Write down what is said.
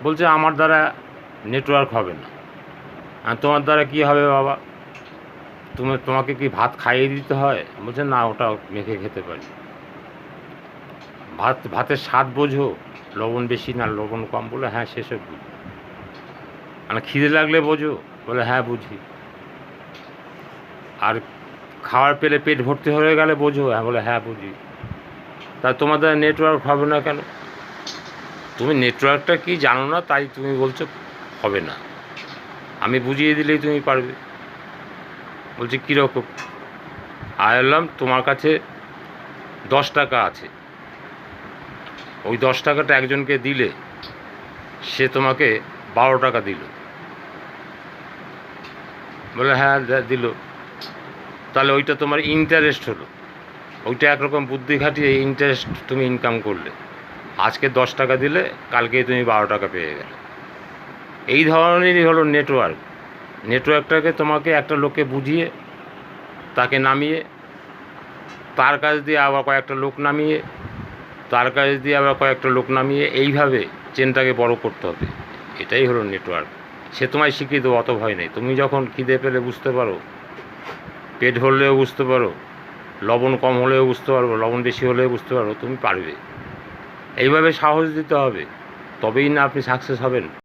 বলছে আমার দ্বারা নেটওয়ার্ক হবে না। আর তোমার দ্বারা কী হবে বাবা? তোমাকে কি ভাত খাইয়ে দিতে হয়? বলছে না, ওটা মেখে খেতে পারি। ভাতের স্বাদ বোঝো, লবণ বেশি না লবণ কম? বলে হ্যাঁ, সেসব বুঝি। মানে খিদে লাগলে বোঝো? বলে হ্যাঁ, বুঝি। আর খাওয়ার পেলে পেট ভর্তি হয়ে গেলে বোঝো? হ্যাঁ, বলে হ্যাঁ, বুঝি। তা তোমার দ্বারা নেটওয়ার্ক হবে না কেন? তুমি নেটওয়ার্কটা কি জানো না, তাই তুমি বলছো হবে না। আমি বুঝিয়ে দিলেই তুমি পারবে। বলছি কীরকম? বললাম তোমার কাছে 10 টাকা আছে, ওই 10 টাকাটা একজনকে দিলে সে তোমাকে 12 টাকা দিল। বলে হ্যাঁ, দিল। তাহলে ওইটা তোমার ইন্টারেস্ট হলো। ওইটা একরকম বুদ্ধি খাটিয়ে ইন্টারেস্ট তুমি ইনকাম করলে। আজকে 10 টাকা দিলে কালকেই তুমি 12 টাকা পেয়ে গেলে। এই ধরনেরই হলো নেটওয়ার্ক। নেটওয়ার্কটাকে তোমাকে একটা লোককে বুঝিয়ে, তাকে নামিয়ে, তার কাছ দিয়ে আবার কয়েকটা লোক নামিয়ে, তার কাছ দিয়ে আবার কয়েকটা লোক নামিয়ে, এইভাবে চেনটাকে বড় করতে হবে। এটাই হলো নেটওয়ার্ক। সে তোমায় শিখিয়ে দেবো, অত ভয় নেই। তুমি যখন খিদে পেলে বুঝতে পারো, পেট ভরলেও বুঝতে পারো, লবণ কম হলেও বুঝতে পারবো, লবণ বেশি হলেও বুঝতে পারবো, তুমি পারবে। এইভাবে সাহস দিতে হবে, তবেই না আপনি সাকসেস হবেন।